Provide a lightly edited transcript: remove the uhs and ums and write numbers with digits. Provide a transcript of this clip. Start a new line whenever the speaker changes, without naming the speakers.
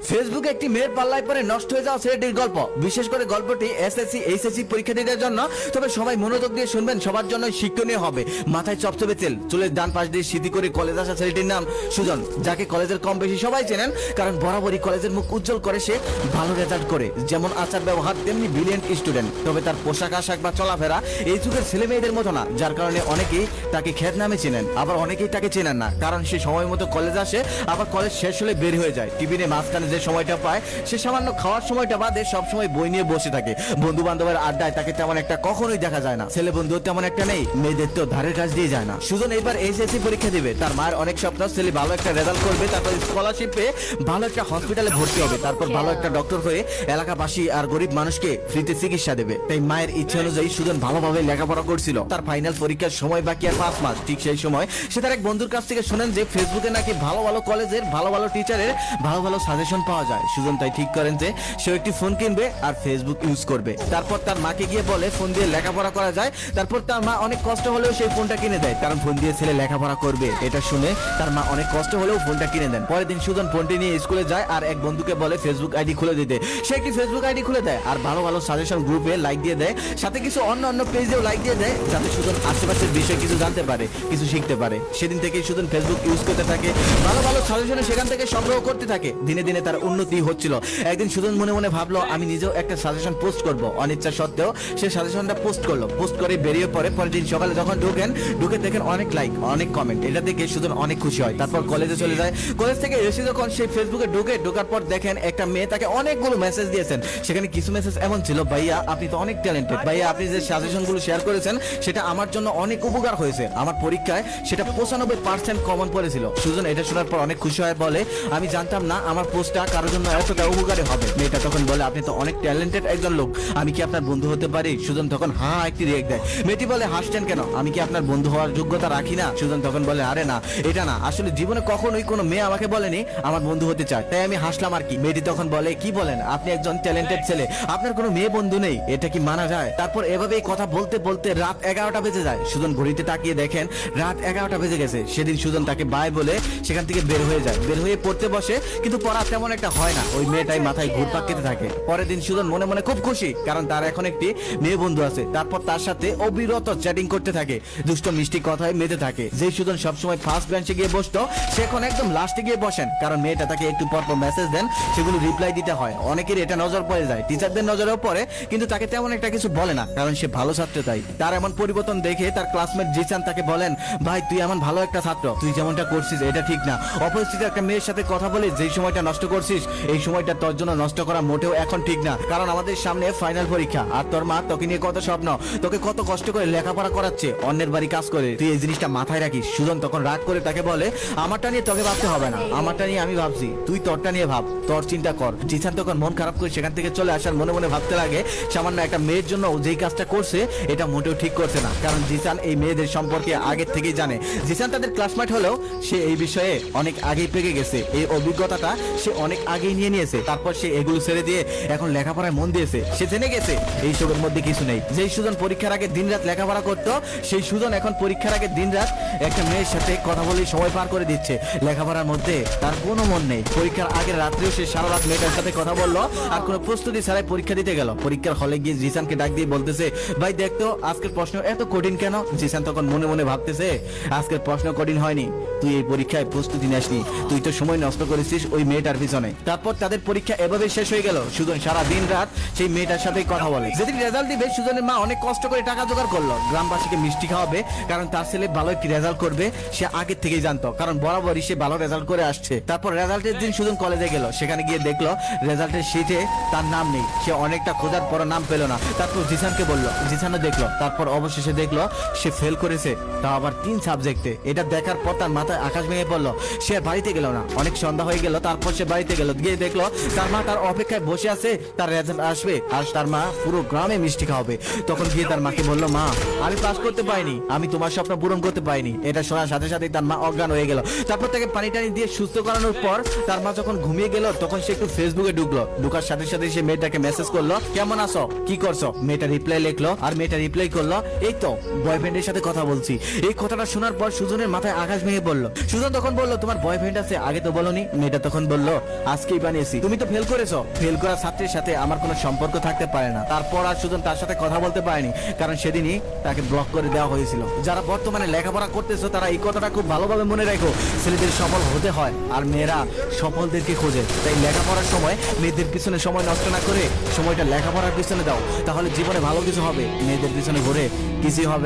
ফেসবুকে একটি মেয়ের পাল্লায় পরে নষ্ট হয়ে যাওয়া ছেলেটির গল্প। বিশেষ করে গল্পটি এসএসসি এইচএসসি পরীক্ষার্থীদের জন্য। তবে সবাই মনোযোগ দিয়ে শুনবেন, সবার জন্য শিক্ষণীয় হবে। মাথায় চপচপে তেল, চুলের ডান পাশ দিয়ে সিঁথি করে কলেজ আসা ছেলেটির নাম সুজন, যাকে কলেজের কম বেশি সবাই চেনেন, কারণ বরাবরই কলেজের মুখ উজ্জ্বল করে সে। ভালো রেজাল্ট করে, যেমন আচার ব্যবহার তেমনি ব্রিলিয়েন্ট স্টুডেন্ট। তবে তার পোশাক আশাক বা চলাফেরা এই যুগের ছেলে মেয়েদের মতো না, যার কারণে অনেকেই তাকে খ্যাত নামে চেনেন, আবার অনেকেই তাকে চেনেন না, কারণ সে সময় মতো কলেজ আসে, আবার কলেজ শেষ হলে বের হয়ে যায়। টিফিনে মাঝখানে যে সময়টা পায়, সে সামান্য খাওয়ার সময়টা বাদে সবসময় বই নিয়ে বসে থাকে। বন্ধু বান্ধবের আড্ডায় তাকে তেমন একটা কখনোই দেখা যায় না। ছেলে বন্ধু তেমন একটা নেই, মেয়েদের তো ধারের কাজ দিয়ে যায় না। সুজন এবার এইচএসসি পরীক্ষা দিবে। তার মায়ের অনেক স্বপ্ন ছেলে ভালো একটা রেজাল্ট করবে, তারপর স্কলারশিপ পেয়ে ভালো একটা হসপিটালে ভর্তি হবে, তারপর ভালো একটা ডক্টর হয়ে এলাকাবাসী আর গরিব মানুষকে ফ্রিতে চিকিৎসা দেবে। তাই মায়ের ইচ্ছে অনুযায়ী সুজন ভালোভাবে লেখাপড়া করছিল। তার ফাইনাল পরীক্ষার সময় বাকি আর 5 মাস। ঠিক সেই সময় সে তার এক বন্ধুর কাছ থেকে শুনেন যে ফেসবুকে নাকি ভালো ভালো কলেজের ভালো ভালো টিচারের ভালো ভালো সাজেশন পাওয়া যায়। সুজন তাই ঠিক করেন যে সে একটি ফোন কিনবে আর ফেসবুক ইউজ করবে। তারপর তার মাকে গিয়ে বলে ফোন দিয়ে লেখাপড়া করা যায়। তারপর তার মা অনেক কষ্ট হলেও সেই ফোনটা কিনে দেয়, কারণ ফোন দিয়ে ছেলে লেখাপড়া করবে। এটা শুনে তার মা অনেক কষ্ট হলেও ফোনটা কিনে দেন। পরের দিন সুজন ফোনটি নিয়ে স্কুলে যায় আর এক বন্ধুকে বলে ফেসবুক আইডি খুলে দিতে। সে একটি ফেসবুক আইডি খুলে দেয় আর ভালো ভালো সাজেশন গ্রুপে লাইক দিয়ে দেয়, সাথে কিছু অন্য পেজেও লাইক দিয়ে দেয়, যাতে সুজন আশেপাশের বিষয়ে কিছু জানতে পারে, কিছু শিখতে পারে। সেদিন থেকেই সুজন ফেসবুক ইউজ করতে থাকে, ভালো ভালো সাজেশন সেখান থেকে সংগ্রহ করতে থাকে। দিনে দিনে তার উন্নতি হচ্ছিল। একদিন সুজন মনে মনে ভাবলো আমি নিজেও একটা সাজেশন পোস্ট করব। অনিচ্ছা সত্ত্বেও সে সাজেশনটা পোস্ট করলো। পোস্ট করে বেরিয়ে পড়ে। পরের দিন সকালে যখন ঢুকে দেখেন অনেক লাইক, অনেক কমেন্ট। এটা দেখে সুজন অনেক খুশি হয়। তারপর কলেজে চলে যায়। কলেজ থেকে এসে যখন সে ফেসবুকে ঢোকার পর দেখেন একটা মেয়ে তাকে অনেকগুলো মেসেজ দিয়েছেন। সেখানে কিছু মেসেজ এমন ছিল, ভাইয়া আপনি তো অনেক ট্যালেন্টেড, ভাইয়া আপনি যে সাজেশনগুলো শেয়ার করেছেন সেটা আমার জন্য অনেক উপকার হয়েছে, আমার পরীক্ষায় সেটা 95% কমন পড়েছিল। সুজন এটা শোনার পর অনেক খুশি হয়, বলে আমি জানতাম না আমার পোস্টটা কারোর জন্য এতটা উপকারী হবে। মেয়েটা তখন বলে আপনি তো অনেক ট্যালেন্টেড একজন লোক, আমি কি আপনার বন্ধু হতে পারি? সুজন তখন হ্যাঁ একটি রিয়েক্ট দেয়। মেয়েটি বলে হাসছেন কেন, আমি কি আপনার বন্ধু হওয়ার যোগ্যতা রাখি না? সুজন তখন বলে আরে না, এটা না, আসলে জীবনে কখনোই কোনো মেয়ে আমাকে বলেনি আমার বন্ধু হতে চায়, তাই আমি হাসলাম আর কি। মেয়েটি তখন বলে কি বলেন, আপনি একজন ট্যালেন্টেড ছেলে, আপনার কোনো মেয়ে বন্ধু নেই, এটা কি মানা যায়? তারপর এভাবেই কথা বলতে বলতে রাত 11টা বেজে যায়। সুজন ঘড়িতে তাকিয়ে দেখেন রাত 11টা বেজে গেছে। সেদিন সুজন তাকে বাই বলে সেখান থেকে বের হয়ে যায়। বের হয়ে পড়তে বসে, কিন্তু পড়া তেমন একটা হয় না। ওই মেয়েটাই মাথায় ঘুরপাক খেতে থাকে। পরের দিন সুজন মনে মনে খুব খুশি, কারণ তার এখন একটি মেয়ে বন্ধু আছে। তারপর তার সাথে অবিরত চ্যাটিং করতে থাকে, দুষ্ট মিষ্টি কথায় মেতে থাকে। যেই সুজন সবসময় ফার্স্ট বেঞ্চে গিয়ে বসতো, সে এখন একদম লাস্টে গিয়ে বসেন, কারণ মেয়েটা তাকে একটু পর পর মেসেজ দেন, সেগুলো রিপ্লাই দিতে হয়। অনেকের এটা নজর পড়ে যায়, টিচারদের নজরেও পড়ে, কিন্তু তাকে তেমন একটা কিছু বলে না, কারণ সে ভালো ছাত্র। তাই তার এমন পরিবর্তন দেখে তার ক্লাসমেট জিসান তাকে বলেন, ভাই তুই এমন ভালো একটা ছাত্র, তুই যেমনটা করছিস এটা ঠিক না। অপরিচিত একটা মেয়ের সাথে কথা বলে যেই সময়টা নষ্ট করছিস, এই সময়টা তোর জন্য নষ্ট করা মোটেও এখন ঠিক না, কারণ আমাদের সামনে ফাইনাল পরীক্ষা। আর তোর মা তোকে নিয়ে কত স্বপ্ন, তোকে কত কষ্ট করে লেখাপড়া করাচ্ছে, অন্যের বাড়ি কাজ করে, তুই এই জিনিসটা মাথায় রাখিস। সুজন তখন রাগ করে তাকে বলে আমারটা নিয়ে তোকে ভাবতে হবে না, আমারটা নিয়ে আমি ভাবছি, তুই তোরটা নিয়ে ভাব, তোর চিন্তা কর। জিসান তখন মন খারাপ করে সেখান থেকে চলে আসার মনে মনে ভাবতে লাগে সামান্য একটা মেয়ের জন্য যেই কাজটা করছে এটা মোটেও ঠিক করছে না, কারণ জিসান এই মেয়েদের সম্পর্কে আগে থেকেই জানে। জিসান তাদের ক্লাসমেট হলেও সে এই বিষয়ে অনেক আগেই পেকে গেছে, এই অভিজ্ঞতাটা সে অনেক আগেই নিয়ে নিয়েছে। তারপর সে এগুলো ছেড়ে দিয়ে এখন লেখাপড়ায় মন দিয়েছে। সে জেনে গেছে এই সবের মধ্যে কিছু নেই। যেই সুজন পরীক্ষার আগে দিনরাত লেখাপড়া করতো, সেই সুজন এখন পরীক্ষার আগে দিনরাত একটা মেয়ের সাথে কথা বলে সময় পার করে দিচ্ছে। লেখাপড়ার মধ্যে তার কোনো মন নেই। পরীক্ষার আগের রাত্রেও সে সারা রাত মেয়েটার সাথে কথা বললো আর কোনো প্রস্তুতি ছাড়াই পরীক্ষা দিতে গেল। পরীক্ষার হলে গিয়ে জিসানকে ডাক দিয়ে বলতেছে, ভাই দেখতো আজকের প্রশ্ন এত কঠিন কেন? জিসান তখন মনে মনে ভাবতেছে আজকের প্রশ্ন কঠিন হয়নি, তুই এই পরীক্ষায় প্রস্তুতি নেসনি, তুই তো সময় নষ্ট করেছিস ওই মেয়েটার পিছনে। তারপর তাদের পরীক্ষা এভাবে শেষ হয়ে গেল। সুজন সারা দিন রাত সেই মেয়েটার সাথে কথা বলে। যেদিন রেজাল্ট দিবে, সুজনের মা অনেক কষ্ট করে টাকা জোগাড় করলো, গ্রামবাসীকে মিষ্টি খাওয়াবে, কারণ তার ছেলে ভালো একটি রেজাল্ট করবে সে আগে থেকেই জানতো, কারণ বরাবরই সে ভালো রেজাল্ট করে আসছে। তারপর রেজাল্টের দিন সুজন কলেজে গেল। সেখানে গিয়ে দেখলো রেজাল্টের শিটে তার নাম নেই। সে অনেকটা খোঁজার পর নাম পেল না। তারপর জিসানকে বললো, জিসানও দেখলো। তারপর অবশেষে দেখলো সে ফেল করেছে, তা আবার 3 সাবজেক্টে। এটা দেখার পর তার মাথায় আকাশ ভেঙে পড়লো। সে আর বাড়িতে গেল না, অনেক সন্ধ্যা হয়ে গেল। তারপর সে বাড়িতে গেল, গিয়ে দেখলো তার মা তার অপেক্ষায় বসে আছে, তার রেজাল্ট আসবে আর তার মা পুরো গ্রামে মিষ্টি খাওয়াবে। তখন গিয়ে তার মাকে বললো, মা আমি পাস করতে পারিনি, আমি তোমার স্বপ্ন পূরণ করতে পারিনি। এটা শোনার সাথে সাথে তার মা অজ্ঞান হয়ে গেল। তারপর তাকে পানি টানি দিয়ে সুস্থ করানোর পর তার মা যখন ঘুমিয়ে গেল, তখন সে একটু ফেসবুকে ঢুকলো। ঢুকার সাথে সাথে সে মেয়েটাকে মেসেজ করলো, কেমন আছো, কি করছো? মেয়েটা রিপ্লাই লিখলো আর মেয়েটা রিপ্লাই করলো, এই তো বয়ফ্রেন্ডের সাথে কথা বলছি। এই কথাটা শোনার পর সুজনের মাথায় আকাশ ভেঙে পড়লো। সুজন তখন বললো, তোমার বয়ফ্রেন্ড আছে, আগে তো বলনি। মেয়েটা তখন বললো, আজকেই বানিয়েছি। তুমি তো ফেল করেছো, ফেল করা ছাত্রীর সাথে আমার কোনো সম্পর্ক থাকতে পারে না। তারপর আর সুজন তার সাথে কথা বলতে পারেনি, কারণ সেদিনই তাকে ব্লক করে দেওয়া হয়েছিল। যারা বর্তমানে লেখাপড়া করতেছো তারা এই কথাটা খুব ভালোভাবে মনে রাখো, ছেলেদের সফল হতে হয় আর মেয়েরা সফলদেরকে খোঁজে। তাই লেখাপড়ার সময় মেয়েদের পিছনে সময় নষ্ট না করে সময়টা লেখাপড়ার পিছনে দাও, তাহলে জীবনে ভালো কিছু হবে। মেয়েদের পিছনে ঘুরে কিছুই হবে না।